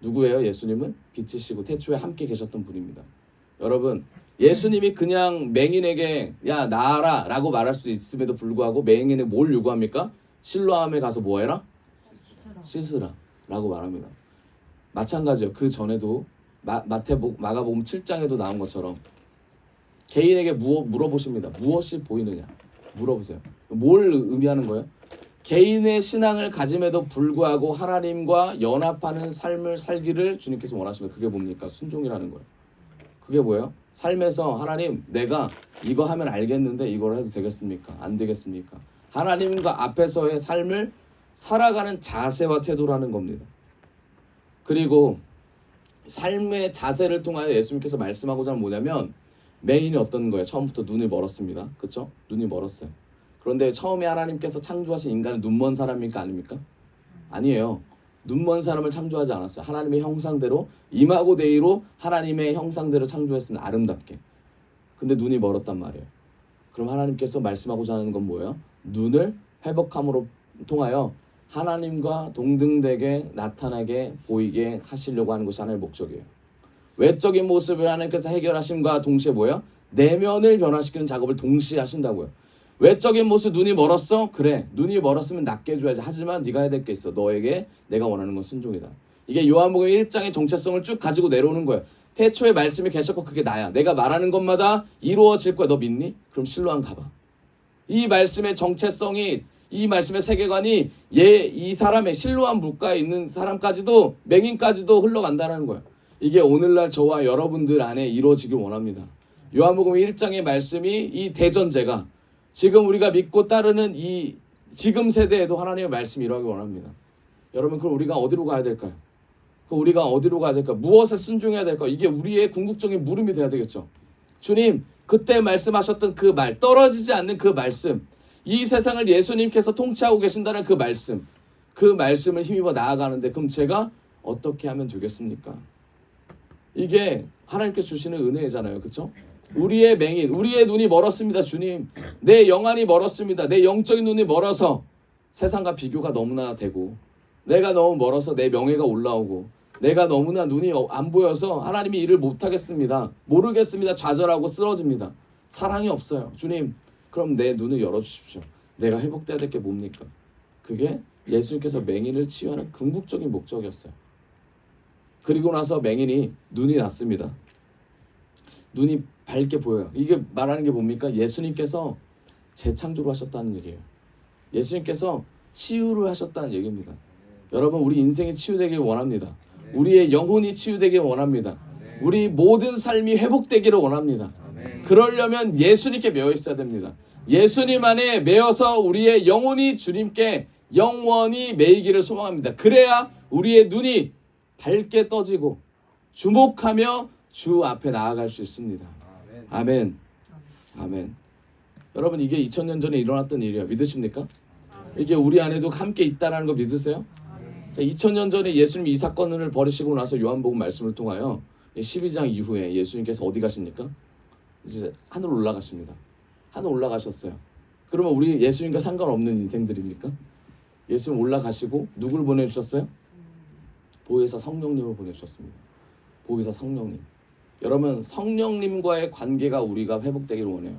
S1: 누구예요? 예수님은 빛이시고 태초에 함께 계셨던 분입니다. 여러분 예수님이 그냥 맹인에게 야 나아라 라고 말할 수 있음에도 불구하고 맹인에게 뭘 요구합니까? 실로암에 가서 뭐해라? 씻으라 라고 말합니다. 마찬가지예요. 그 전에도 마가복음 7장에도 나온 것처럼 개인에게 물어보십니다. 무엇이 보이느냐? 물어보세요. 뭘 의미하는 거예요? 개인의 신앙을 가짐에도 불구하고 하나님과 연합하는 삶을 살기를 주님께서 원하십니다. 그게 뭡니까? 순종이라는 거예요. 그게 뭐예요? 삶에서 하나님 내가 이거 하면 알겠는데 이걸 해도 되겠습니까? 안 되겠습니까? 하나님과 앞에서의 삶을 살아가는 자세와 태도라는 겁니다. 그리고 삶의 자세를 통하여 예수님께서 말씀하고자 하는 뭐냐면 맹인이 어떤 거예요? 처음부터 눈이 멀었습니다. 그렇죠? 눈이 멀었어요. 그런데 처음에 하나님께서 창조하신 인간은 눈먼 사람입니까? 아닙니까? 아니에요. 눈먼 사람을 창조하지 않았어요. 하나님의 형상대로 이마고 데이로 하나님의 형상대로 창조했습니다. 아름답게. 근데 눈이 멀었단 말이에요. 그럼 하나님께서 말씀하고자 하는 건 뭐예요? 눈을 회복함으로 통하여 하나님과 동등되게 나타나게 보이게 하시려고 하는 것이 하나님의 목적이에요. 외적인 모습을 하나님께서 해결하심과 동시에 뭐예요? 내면을 변화시키는 작업을 동시에 하신다고요. 외적인 모습 눈이 멀었어? 그래. 눈이 멀었으면 낫게 해줘야지. 하지만 네가 해야 될 게 있어. 너에게 내가 원하는 건 순종이다. 이게 요한복음 1장의 정체성을 쭉 가지고 내려오는 거예요. 태초에 말씀이 계셨고 그게 나야. 내가 말하는 것마다 이루어질 거야. 너 믿니? 그럼 실로암 가봐. 이 말씀의 정체성이 이 말씀의 세계관이 이 사람의 실로암 물가에 있는 사람까지도 맹인까지도 흘러간다는 거예요. 이게 오늘날 저와 여러분들 안에 이루어지길 원합니다. 요한복음 1장의 말씀이 이 대전제가 지금 우리가 믿고 따르는 이 지금 세대에도 하나님의 말씀이 이루어가길 원합니다. 여러분 그럼 우리가 어디로 가야 될까요? 우리가 어디로 가야 될까요? 무엇에 순종해야 될까요? 이게 우리의 궁극적인 물음이 돼야 되겠죠. 주님 그때 말씀하셨던 그 말, 떨어지지 않는 그 말씀, 이 세상을 예수님께서 통치하고 계신다는 그 말씀, 그 말씀을 힘입어 나아가는데 그럼 제가 어떻게 하면 되겠습니까? 이게 하나님께서 주시는 은혜잖아요. 그렇죠? 우리의 맹인, 우리의 눈이 멀었습니다. 주님, 내 영안이 멀었습니다. 내 영적인 눈이 멀어서 세상과 비교가 너무나 되고 내가 너무 멀어서 내 명예가 올라오고 내가 너무나 눈이 안 보여서 하나님이 일을 못하겠습니다. 모르겠습니다. 좌절하고 쓰러집니다. 사랑이 없어요. 주님, 그럼 내 눈을 열어주십시오. 내가 회복돼야 될 게 뭡니까? 그게 예수님께서 맹인을 치유하는 궁극적인 목적이었어요. 그리고 나서 맹인이 눈이 났습니다. 눈이 밝게 보여요. 이게 말하는 게 뭡니까? 예수님께서 재창조를 하셨다는 얘기예요. 예수님께서 치유를 하셨다는 얘기입니다. 여러분 우리 인생이 치유되길 원합니다. 우리의 영혼이 치유되길 원합니다. 우리 모든 삶이 회복되기를 원합니다. 그러려면 예수님께 매여 있어야 됩니다. 예수님 안에 매여서 우리의 영혼이 주님께 영원히 매이기를 소망합니다. 그래야 우리의 눈이 밝게 떠지고 주목하며 주 앞에 나아갈 수 있습니다. 아멘. 아멘. 여러분 이게 2000년 전에 일어났던 일이에요. 믿으십니까? 이게 우리 안에도 함께 있다는 거 믿으세요? 자, 2000년 전에 예수님이 이 사건을 벌이시고 나서 요한복음 말씀을 통하여 12장 이후에 예수님께서 어디 가십니까? 이제 하늘 올라가십니다. 하늘 올라가셨어요. 그러면 우리 예수님과 상관없는 인생들입니까? 예수님 올라가시고 누굴 보내주셨어요? 보혜사 성령님을 보내주셨습니다. 보혜사 성령님. 여러분 성령님과의 관계가 우리가 회복되기를 원해요.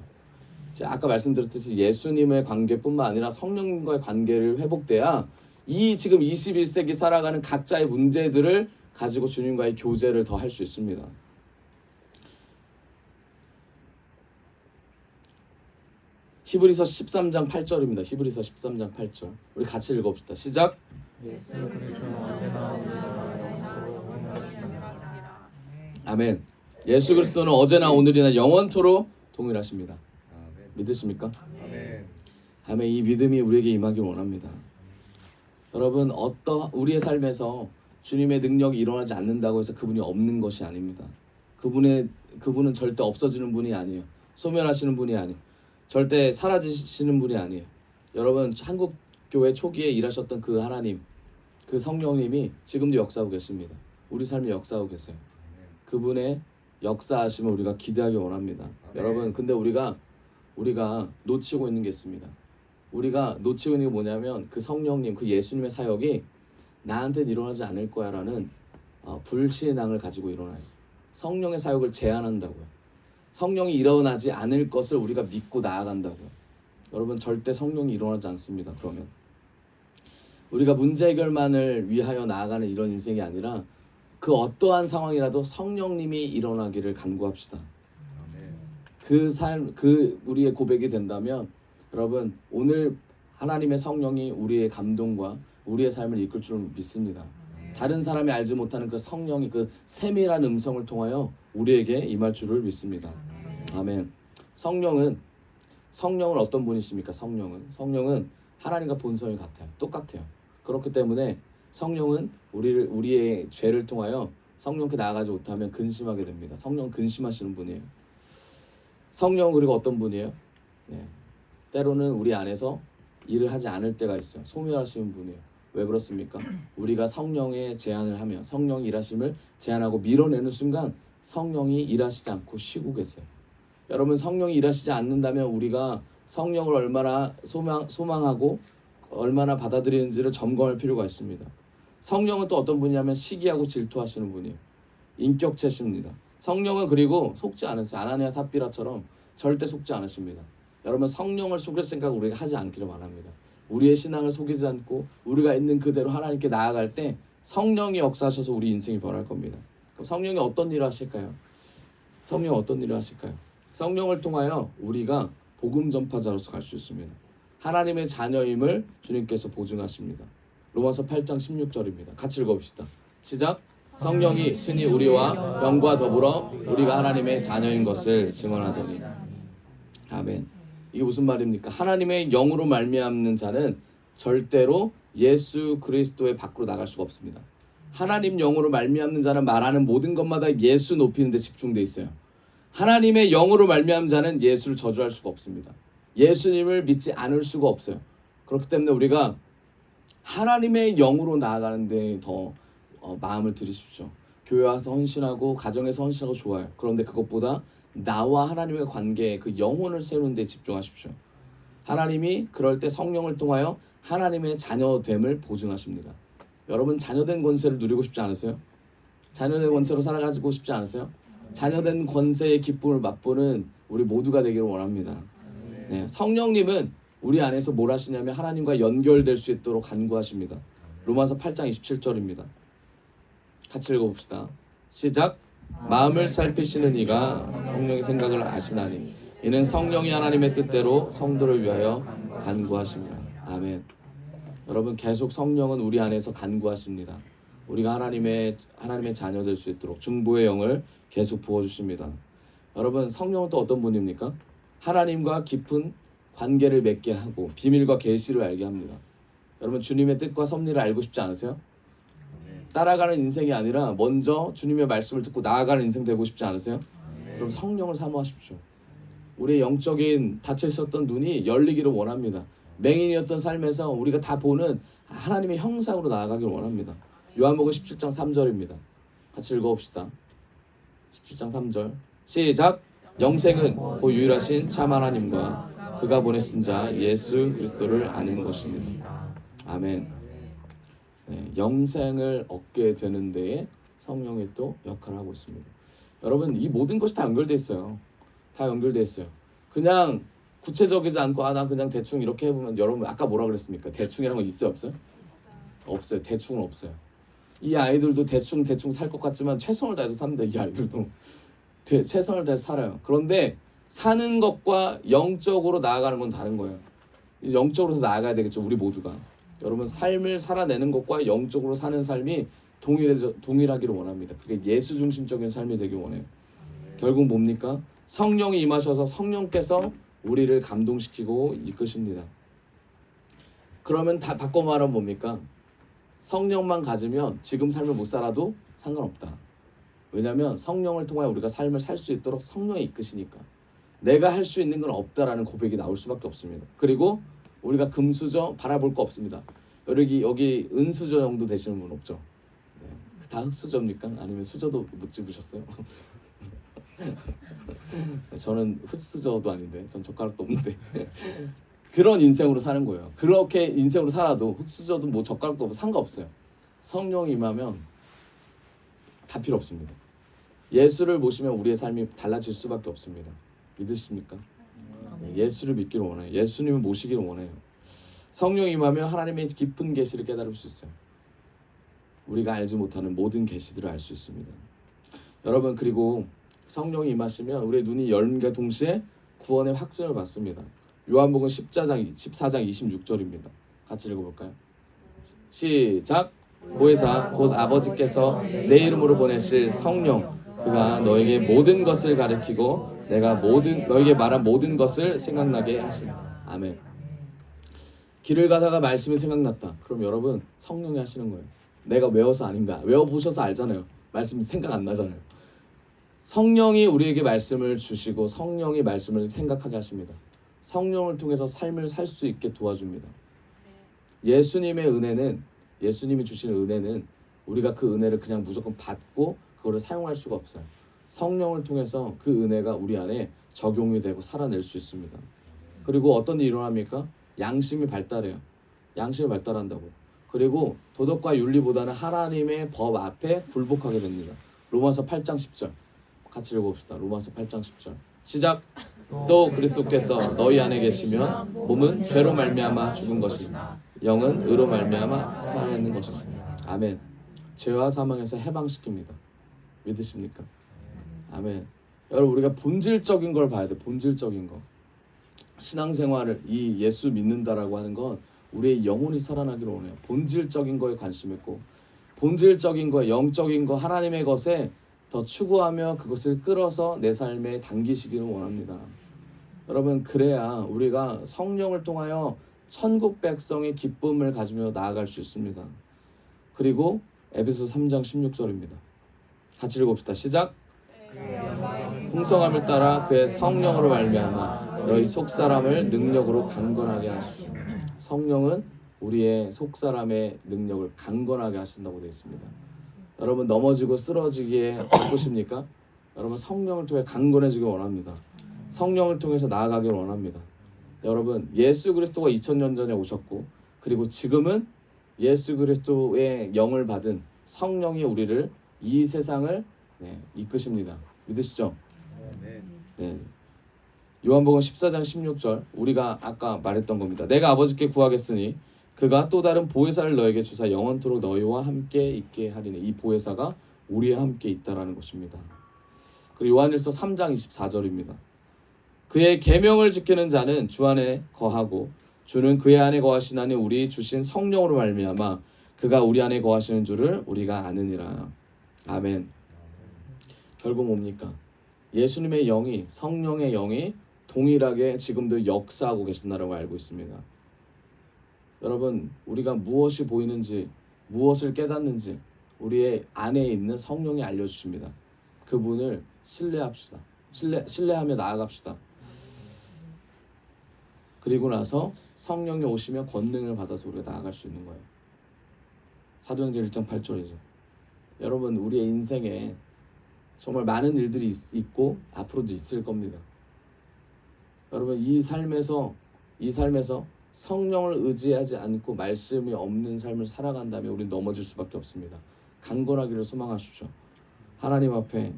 S1: 제가 아까 말씀드렸듯이 예수님의 관계뿐만 아니라 성령님과의 관계를 회복돼야 이 지금 21세기 살아가는 각자의 문제들을 가지고 주님과의 교제를 더 할 수 있습니다. 히브리서 13장 8절입니다. 히브리서 13장 8절. 우리 같이 읽어봅시다. 시작.
S2: 예수 그리스도는 어제나 오늘이나 영원토록 동일하시니라.
S1: 아멘. 예수 그리스도는 어제나 오늘이나 영원토록 동일하십니다.
S3: 아멘.
S1: 믿으십니까?
S3: 아멘.
S1: 아멘. 이 믿음이 우리에게 임하길 원합니다. 여러분 우리의 삶에서 주님의 능력이 일어나지 않는다고 해서 그분이 없는 것이 아닙니다. 그분은 절대 없어지는 분이 아니에요. 소멸하시는 분이 아니에요. 절대 사라지시는 분이 아니에요. 여러분 한국 교회 초기에 일하셨던 그 하나님, 그 성령님이 지금도 역사하고 계십니다. 우리 삶에 역사하고 계세요. 그분의 역사하심을 우리가 기대하기 원합니다. 여러분 근데 우리가 놓치고 있는 게 있습니다. 우리가 놓치고 있는 게 뭐냐면 그 성령님, 그 예수님의 사역이 나한테는 일어나지 않을 거야 라는 불신앙을 가지고 일어나요. 성령의 사역을 제한한다고요. 성령이 일어나지 않을 것을 우리가 믿고 나아간다고요. 여러분 절대 성령이 일어나지 않습니다. 그러면 우리가 문제 해결만을 위하여 나아가는 이런 인생이 아니라 그 어떠한 상황이라도 성령님이 일어나기를 간구합시다. 그 우리의 고백이 된다면 여러분 오늘 하나님의 성령이 우리의 감동과 우리의 삶을 이끌 줄 믿습니다. 다른 사람이 알지 못하는 그 성령이 그 세밀한 음성을 통하여 우리에게 임할 줄을 믿습니다. 아멘. 성령은 어떤 분이십니까? 성령은 하나님과 본성이 같아요. 똑같아요. 그렇기 때문에 성령은 우리의 죄를 통하여 성령께 나아가지 못하면 근심하게 됩니다. 성령은 근심하시는 분이에요. 성령은 그리고 어떤 분이에요? 네. 때로는 우리 안에서 일을 하지 않을 때가 있어요. 소멸하시는 분이에요. 왜 그렇습니까? 우리가 성령의 제한을 하며 성령이 일하심을 제한하고 밀어내는 순간 성령이 일하시지 않고 쉬고 계세요. 여러분 성령이 일하시지 않는다면 우리가 성령을 얼마나 소망하고 얼마나 받아들이는지를 점검할 필요가 있습니다. 성령은 또 어떤 분이냐면 시기하고 질투하시는 분이에요. 인격체십니다. 성령은 그리고 속지 않으세요. 아나니아 삽비라처럼 절대 속지 않으십니다. 여러분 성령을 속일 생각 우리가 하지 않기를 바랍니다. 우리의 신앙을 속이지 않고 우리가 있는 그대로 하나님께 나아갈 때 성령이 역사하셔서 우리 인생이 변할 겁니다. 그럼 성령이 어떤 일을 하실까요? 성령을 통하여 우리가 복음 전파자로서 갈 수 있습니다. 하나님의 자녀임을 주님께서 보증하십니다. 로마서 8장 16절입니다. 같이 읽어봅시다. 시작. 성령이 친히 우리와 영과 더불어 우리가 하나님의 자녀인 것을 증언하더니. 아멘. 이게 무슨 말입니까? 하나님의 영으로 말미암는 자는 절대로 예수 그리스도의 밖으로 나갈 수가 없습니다. 하나님 영으로 말미암는 자는 말하는 모든 것마다 예수 높이는 데 집중돼 있어요. 하나님의 영으로 말미암는 자는 예수를 저주할 수가 없습니다. 예수님을 믿지 않을 수가 없어요. 그렇기 때문에 우리가 하나님의 영으로 나아가는 데 더 마음을 들이십시오. 교회 와서 헌신하고 가정에서 헌신하고 좋아요. 그런데 그것보다 나와 하나님의 관계, 그 영혼을 세우는 데 집중하십시오. 하나님이 그럴 때 성령을 통하여 하나님의 자녀됨을 보증하십니다. 여러분 자녀된 권세를 누리고 싶지 않으세요? 자녀된 권세로 살아가지고 싶지 않으세요? 자녀된 권세의 기쁨을 맛보는 우리 모두가 되기를 원합니다. 네, 성령님은 우리 안에서 뭘 하시냐면 하나님과 연결될 수 있도록 간구하십니다. 로마서 8장 27절입니다. 같이 읽어봅시다. 시작. 마음을 살피시는 이가 성령의 생각을 아시나니 이는 성령이 하나님의 뜻대로 성도를 위하여 간구하십니다. 아멘. 여러분 계속 성령은 우리 안에서 간구하십니다. 우리가 하나님의 자녀 될 수 있도록 중보의 영을 계속 부어주십니다. 여러분 성령은 또 어떤 분입니까? 하나님과 깊은 관계를 맺게 하고 비밀과 계시를 알게 합니다. 여러분 주님의 뜻과 섭리를 알고 싶지 않으세요? 따라가는 인생이 아니라 먼저 주님의 말씀을 듣고 나아가는 인생 되고 싶지 않으세요? 그럼 성령을 사모하십시오. 우리의 영적인 닫혀 있었던 눈이 열리기를 원합니다. 맹인이었던 삶에서 우리가 다 보는 하나님의 형상으로 나아가기를 원합니다. 요한복음 17장 3절입니다. 같이 읽어봅시다. 17장 3절 시작. 영생은 그 유일하신 참 하나님과 그가 보내신 자 예수 그리스도를 아는 것입니다. 아멘. 네, 영생을 얻게 되는 데에 성령이 또 역할을 하고 있습니다. 여러분, 이 모든 것이 다 연결돼 있어요. 다 연결돼 있어요. 그냥 구체적이지 않고 나 그냥 대충 이렇게 해보면, 여러분 아까 뭐라 그랬습니까? 대충이라는 거 있어요, 없어요? 없어요. 대충은 없어요. 이 아이들도 대충 살 것 같지만 최선을 다해서 삽니다. 이 아이들도 최선을 다해서 살아요. 그런데 사는 것과 영적으로 나아가는 건 다른 거예요. 영적으로 나아가야 되겠죠, 우리 모두가. 여러분, 삶을 살아내는 것과 영적으로 사는 삶이 동일하기를 원합니다. 그게 예수 중심적인 삶이 되길 원해요. 결국 뭡니까? 성령이 임하셔서 성령께서 우리를 감동시키고 이끄십니다. 그러면 다 바꿔 말하면 뭡니까? 성령만 가지면 지금 삶을 못 살아도 상관없다. 왜냐하면 성령을 통하여 우리가 삶을 살 수 있도록 성령이 이끄시니까. 내가 할 수 있는 건 없다라는 고백이 나올 수밖에 없습니다. 그리고 우리가 금수저 바라볼 거 없습니다. 여기 은수저 정도 되시는 분 없죠? 네. 다 흑수저입니까? 아니면 수저도 못 집으셨어요? 저는 흑수저도 아닌데, 전 젓가락도 없는데. 그런 인생으로 사는 거예요. 그렇게 인생으로 살아도 흑수저도 뭐 젓가락도 없고 상관없어요. 성령이 임하면 다 필요 없습니다. 예수를 모시면 우리의 삶이 달라질 수밖에 없습니다. 믿으십니까? 예수를 믿기를 원해요. 예수님을 모시기를 원해요. 성령이 임하면 하나님의 깊은 계시를 깨달을 수 있어요. 우리가 알지 못하는 모든 계시들을 알 수 있습니다. 여러분, 그리고 성령이 임하시면 우리의 눈이 열림과 동시에 구원의 확증을 받습니다. 요한복음 14장 26절입니다. 같이 읽어볼까요? 시작! 보혜사 곧 아버지께서 내 이름으로 보내실 성령, 그가 너에게 모든 것을 가르치고 내가 너에게 말한 모든 것을 생각나게 하시라. 아멘. 길을 가다가 말씀이 생각났다. 그럼 여러분, 성령이 하시는 거예요. 내가 외워서 아닌가? 외워보셔서 알잖아요. 말씀이 생각 안 나잖아요. 성령이 우리에게 말씀을 주시고 성령이 말씀을 생각하게 하십니다. 성령을 통해서 삶을 살 수 있게 도와줍니다. 예수님의 은혜는, 예수님이 주시는 은혜는 우리가 그 은혜를 그냥 무조건 받고 그거를 사용할 수가 없어요. 성령을 통해서 그 은혜가 우리 안에 적용이 되고 살아낼 수 있습니다. 그리고 어떤 일이 일어납니까? 양심이 발달해요. 양심이 발달한다고. 그리고 도덕과 윤리보다는 하나님의 법 앞에 굴복하게 됩니다. 로마서 8장 10절 같이 읽어봅시다. 로마서 8장 10절 시작! 또 그리스도께서 너희 안에 계시면 몸은 죄로 말미암아 죽은 것이 영은 의로 말미암아 살아있는 것이다. 아멘. 죄와 사망에서 해방시킵니다. 믿으십니까? 아멘. 여러분, 우리가 본질적인 걸 봐야 돼. 본질적인 거. 신앙생활을, 이 예수 믿는다라고 하는 건 우리의 영혼이 살아나기를 원해요. 본질적인 거에 관심 있고, 본질적인 거, 영적인 거, 하나님의 것에 더 추구하며 그것을 끌어서 내 삶에 당기시기를 원합니다. 여러분, 그래야 우리가 성령을 통하여 천국 백성의 기쁨을 가지며 나아갈 수 있습니다. 그리고 에베소서 3장 16절입니다. 같이 읽읍시다. 시작! 풍성함을 따라 그의 성령으로 말미암아 너희 속사람을 능력으로 강건하게 하시오. 성령은 우리의 속사람의 능력을 강건하게 하신다고 되어 있습니다. 여러분, 넘어지고 쓰러지기에 바쁘십니까? 여러분, 성령을 통해 강건해지길 원합니다. 성령을 통해서 나아가길 원합니다. 여러분, 예수 그리스도가 2000년 전에 오셨고, 그리고 지금은 예수 그리스도의 영을 받은 성령이 우리를, 이 세상을 이끄십니다. 믿으시죠? 네. 요한복음 14장 16절, 우리가 아까 말했던 겁니다. 내가 아버지께 구하겠으니 그가 또 다른 보혜사를 너에게 주사 영원토록 너희와 함께 있게 하리니. 이 보혜사가 우리와 함께 있다라는 것입니다. 그리고 요한일서 3장 24절입니다. 그의 계명을 지키는 자는 주 안에 거하고 주는 그의 안에 거하시나니 우리 주신 성령으로 말미암아 그가 우리 안에 거하시는 줄을 우리가 아느니라. 아멘. 결국 뭡니까? 예수님의 영이, 성령의 영이 동일하게 지금도 역사하고 계신다라고 알고 있습니다. 여러분, 우리가 무엇이 보이는지, 무엇을 깨닫는지 우리의 안에 있는 성령이 알려주십니다. 그분을 신뢰합시다. 신뢰하며 나아갑시다. 그리고 나서 성령이 오시면 권능을 받아서 우리가 나아갈 수 있는 거예요. 사도행전 1장 8절이죠. 여러분, 우리의 인생에 정말 많은 일들이 있고 앞으로도 있을 겁니다. 여러분 이 삶에서 성령을 의지하지 않고 말씀이 없는 삶을 살아간다면 우리는 넘어질 수밖에 없습니다. 강건하기를 소망하십시오. 하나님 앞에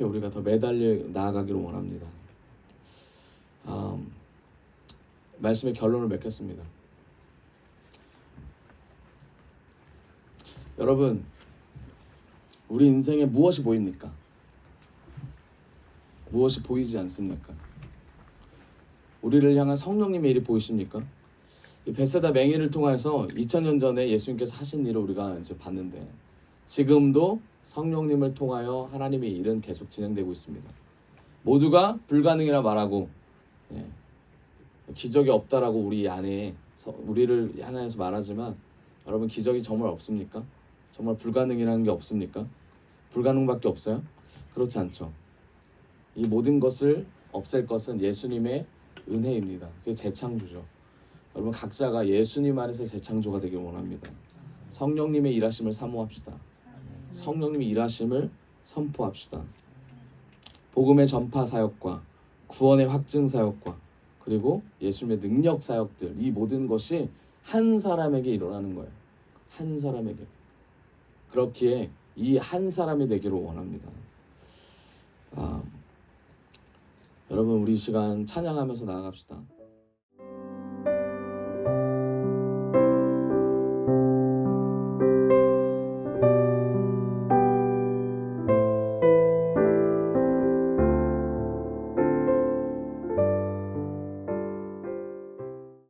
S1: 우리가 더 매달려 나아가기를 원합니다. 말씀의 결론을 맺겠습니다. 여러분, 우리 인생에 무엇이 보입니까? 무엇이 보이지 않습니까? 우리를 향한 성령님의 일이 보이십니까? 이 베세다 맹인을 통해서 2000년 전에 예수님께서 하신 일을 우리가 이제 봤는데 지금도 성령님을 통하여 하나님의 일은 계속 진행되고 있습니다. 모두가 불가능이라 말하고 기적이 없다라고 우리 안에 우리를 향해서 말하지만 여러분 기적이 정말 없습니까? 정말 불가능이라는 게 없습니까? 불가능밖에 없어요? 그렇지 않죠. 이 모든 것을 없앨 것은 예수님의 은혜입니다. 그게 재창조죠. 여러분 각자가 예수님 안에서 재창조가 되길 원합니다. 성령님의 일하심을 사모합시다. 성령님의 일하심을 선포합시다. 복음의 전파 사역과 구원의 확증 사역과 그리고 예수님의 능력 사역들, 이 모든 것이 한 사람에게 일어나는 거예요. 한 사람에게. 그렇기에 이 한 사람이 되기를 원합니다. 여러분 우리 이 시간 찬양하면서 나아갑시다.